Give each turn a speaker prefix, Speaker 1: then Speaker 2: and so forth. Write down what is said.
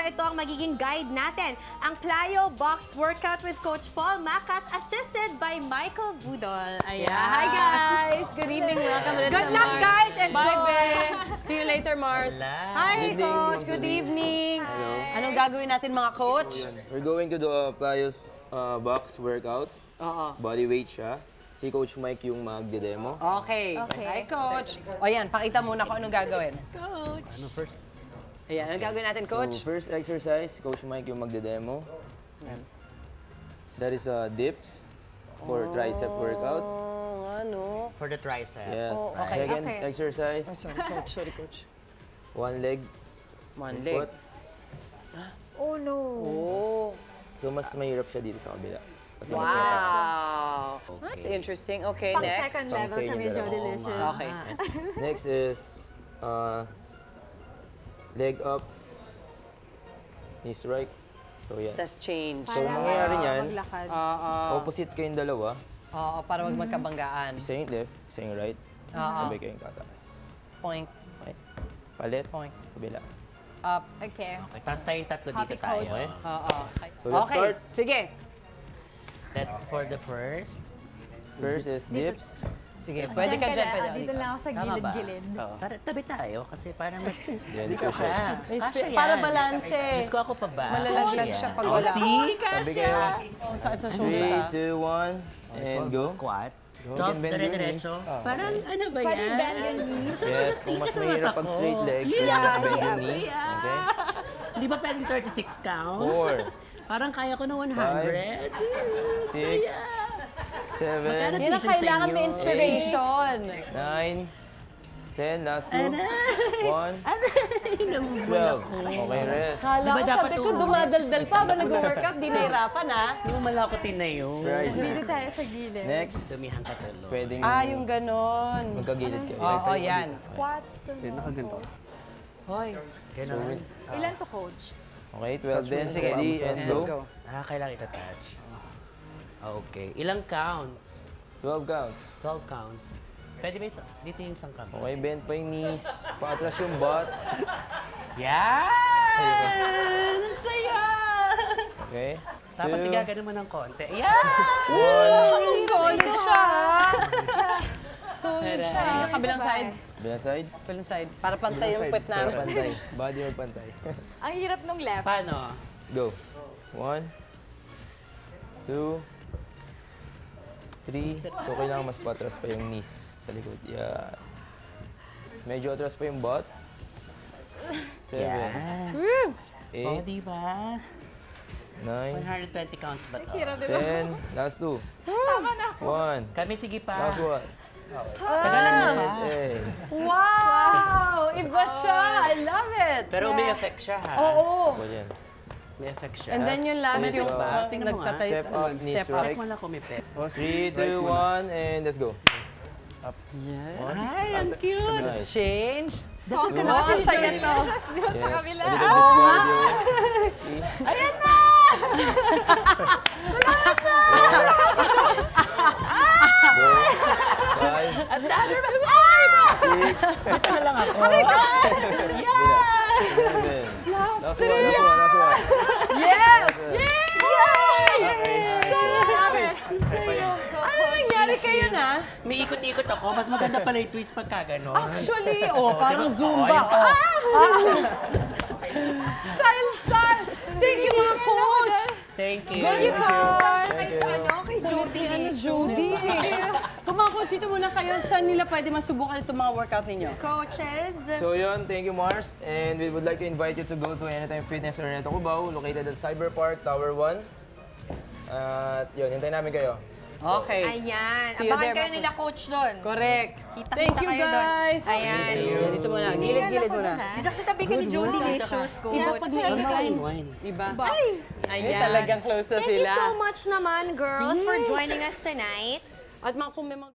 Speaker 1: ito ang magiging guide natin. Ang Plyo Box Workout with Coach Paul Macas, assisted by Michael Budol. Ayan.
Speaker 2: Hi guys! Good evening. Welcome ulit
Speaker 1: Good
Speaker 2: sa
Speaker 1: luck,
Speaker 2: Mars.
Speaker 1: guys! Enjoy!
Speaker 2: Bye, Be! See you later, Mars. Hi,
Speaker 3: Good evening,
Speaker 2: Coach.
Speaker 3: Ma'am
Speaker 2: Good
Speaker 3: Judy.
Speaker 2: evening.
Speaker 3: Hello.
Speaker 2: Anong gagawin natin, mga Coach?
Speaker 3: We're going to do a Plyos box workouts.
Speaker 2: Oo.
Speaker 3: Body weight siya. Si Coach Mike yung magde-demo.
Speaker 2: Okay.
Speaker 1: Okay.
Speaker 2: Hi, Coach. O yan, pakita muna kung anong gagawin.
Speaker 1: Coach!
Speaker 3: Ano first?
Speaker 2: Ayan, anong gagawin natin, Coach?
Speaker 3: So, first exercise, si Coach Mike yung magde-demo. That is dips for tricep workout.
Speaker 2: Oh, ano?
Speaker 4: For the tricep.
Speaker 3: Yes.
Speaker 2: Oh, okay.
Speaker 3: Second
Speaker 1: Okay.
Speaker 3: exercise,
Speaker 2: Sorry, Coach. Sorry, Coach.
Speaker 3: one leg
Speaker 2: One
Speaker 3: squat.
Speaker 2: leg.
Speaker 1: Oh, no.
Speaker 2: Oh.
Speaker 3: So, mas mahirap siya dito sa kabila. Kasi mas mataas.
Speaker 2: Wow.
Speaker 4: Okay.
Speaker 2: That's interesting. Okay,
Speaker 1: Pang
Speaker 2: next.
Speaker 1: second
Speaker 3: Pang
Speaker 1: level
Speaker 3: sa inyo
Speaker 1: kami,
Speaker 3: dalawa.
Speaker 1: Joe Delicious.
Speaker 2: Okay.
Speaker 3: Next is leg up, knee strike. So, yan.
Speaker 2: That's change.
Speaker 3: So, mangyayari niyan,
Speaker 1: Maglakad.
Speaker 2: Oo.
Speaker 3: opposite kayong dalawa.
Speaker 2: Oo, para wag magkabanggaan.
Speaker 3: Isa yung left, isa yung right.
Speaker 2: Oo.
Speaker 3: Sabay kayong tataas.
Speaker 2: Point,
Speaker 3: Okay. Palit,
Speaker 2: point.
Speaker 3: kabila.
Speaker 2: Up.
Speaker 1: Okay.
Speaker 4: Okay, tapos tayong tatlo
Speaker 1: Copy,
Speaker 4: dito tayo.
Speaker 1: Coach.
Speaker 2: Oo.
Speaker 3: So, let's
Speaker 2: Okay,
Speaker 3: start.
Speaker 2: sige.
Speaker 4: That's for the first.
Speaker 3: First is dips.
Speaker 2: Sige, pwede ka dyan, pwede ka
Speaker 1: Dito lang ako sa
Speaker 4: Tama ba?
Speaker 1: gilid-gilid.
Speaker 4: Oo. Tabi tayo kasi parang mas...
Speaker 3: Yan,
Speaker 4: Dito
Speaker 3: siya.
Speaker 4: ka. Kasya yan.
Speaker 2: Para balanse.
Speaker 4: Diyos ko ako pa ba?
Speaker 2: Malalaglag
Speaker 4: Kasya.
Speaker 2: siya pag
Speaker 4: Oh,
Speaker 2: wala.
Speaker 4: see?
Speaker 3: Sabi kayo,
Speaker 2: Sa shoulders,
Speaker 3: 3,
Speaker 2: ah.
Speaker 3: 2, 1, and go.
Speaker 4: Squat.
Speaker 3: You can bend your
Speaker 4: Dire-diretso.
Speaker 3: knees. Ah.
Speaker 4: Parang ano ba yan?
Speaker 1: Pwede bend your knees.
Speaker 3: Yes, kung mas mahirap pag straight leg,
Speaker 4: Yeah.
Speaker 3: pwede ka bend your knee. Okay?
Speaker 4: Di ba pwedeng 36 counts?
Speaker 3: 4,
Speaker 4: Parang kaya ko na 100.
Speaker 3: 6, 7,
Speaker 2: Yan ang kailangan may inspiration.
Speaker 3: 9, 10, last 2, 1,
Speaker 4: Nabubul
Speaker 3: 12.
Speaker 4: ako.
Speaker 3: Okay, rest.
Speaker 2: Kala
Speaker 4: Di ba
Speaker 2: ko,
Speaker 4: dapat
Speaker 2: sabi ko,
Speaker 4: ulo?
Speaker 2: dumadaldal pa ba nag-workout? Di nahirapan, ha?
Speaker 4: Hindi mo malakotin na yun.
Speaker 3: Right.
Speaker 1: Dito tayo sa gilid.
Speaker 3: Next,
Speaker 4: Dumihan ka tulo.
Speaker 3: pwedeng
Speaker 2: Yung ganon.
Speaker 3: magkagilid kayo.
Speaker 2: Oo, yan.
Speaker 1: Squats to no.
Speaker 4: Hoy. Ganon.
Speaker 1: Ilan to, Coach?
Speaker 3: Okay, 12 din.
Speaker 2: Sige,
Speaker 3: Ready, and go.
Speaker 4: Kailangan ita-touch. Okay. Ilang counts?
Speaker 3: 12 counts.
Speaker 4: 12 counts. Pwede ba dito yung isang kamay?
Speaker 3: Okay, bend pa yung knees. Paatras yung butt.
Speaker 4: Yan! Saya!
Speaker 3: Okay.
Speaker 4: Tapos
Speaker 3: 2,
Speaker 4: igagano mo ng konti. Yan!
Speaker 3: 1.
Speaker 2: Solid siya, ha? Solid siya. Kabilang side.
Speaker 3: Bilang side.
Speaker 2: Kabilang side. Para pantay yung pet namin.
Speaker 3: Pantay. Body magpantay.
Speaker 1: Ang hirap nung left.
Speaker 4: Paano?
Speaker 3: Go. 1, 2, 3. So, kailangan mas patras pa yung knees sa likod. Yeah. Medyo atras pa yung butt. 7,
Speaker 4: Yan.
Speaker 3: 8,
Speaker 4: Oh, diba?
Speaker 3: 9,
Speaker 4: 120 counts ba to?
Speaker 3: 10. Last 2. 1.
Speaker 4: Kami, sige pa.
Speaker 3: Last 1.
Speaker 4: Tagalan mo pa.
Speaker 3: Hey.
Speaker 2: Wow! Iba siya! I love it!
Speaker 4: Pero may effect siya, ha?
Speaker 2: Oo.
Speaker 3: Go dyan.
Speaker 4: May effect siya.
Speaker 2: And then yung last
Speaker 3: Let's
Speaker 2: yung
Speaker 3: go.
Speaker 4: Tingnan mo nga.
Speaker 2: nagtatay.
Speaker 3: Step up, knee
Speaker 2: Step up.
Speaker 3: strike.
Speaker 4: Check mo lang kung may pet.
Speaker 3: 3, 2, 1, and let's go.
Speaker 4: Ay, ang cute!
Speaker 3: Nice.
Speaker 2: Change.
Speaker 1: Huwag ka na kasi saya to. Doon sa
Speaker 3: Yes.
Speaker 1: kabila.
Speaker 3: A little bit cardio.
Speaker 1: Ayan na!
Speaker 3: Go. 5,
Speaker 4: Ang dami ba?
Speaker 3: 6,
Speaker 4: Dito na lang ako.
Speaker 3: 7. Last one.
Speaker 2: Yes!
Speaker 3: Okay.
Speaker 2: Ano nangyari kayo na?
Speaker 4: May ikot-ikot ako. Mas maganda pala yung twist pagka gano'n.
Speaker 2: Actually, parang
Speaker 4: diba?
Speaker 2: Zumba. Style! Thank you, mga coach!
Speaker 4: Thank you.
Speaker 2: Good you, coach!
Speaker 3: Thank you.
Speaker 1: Kay Judy.
Speaker 2: Judy. Kung mga coach, dito muna kayo, saan nila pwede masubukan itong mga workout ninyo?
Speaker 1: Coaches.
Speaker 3: So yun, thank you Mars. And we would like to invite you to go to Anytime Fitness Araneta Cubao, located at Cyber Park, Tower 1. At yun, hintayin namin kayo.
Speaker 2: Okay.
Speaker 1: Ayan.
Speaker 2: See you
Speaker 1: Abangan
Speaker 2: there,
Speaker 1: kayo
Speaker 2: mga
Speaker 1: nila, Coach, doon.
Speaker 2: Correct.
Speaker 1: Kita-kita
Speaker 2: Thank you,
Speaker 1: kayo doon.
Speaker 2: guys.
Speaker 1: Ayan.
Speaker 2: Yan, dito muna. Gilid-gilid muna.
Speaker 1: Dito kasi tabi ka ni Judy Delicious, Coach.
Speaker 4: Wine.
Speaker 2: Iba.
Speaker 1: Ayan.
Speaker 2: Talagang close na
Speaker 1: Thank you
Speaker 2: sila.
Speaker 1: so much naman, girls, for joining us tonight.
Speaker 2: At mga kung may mga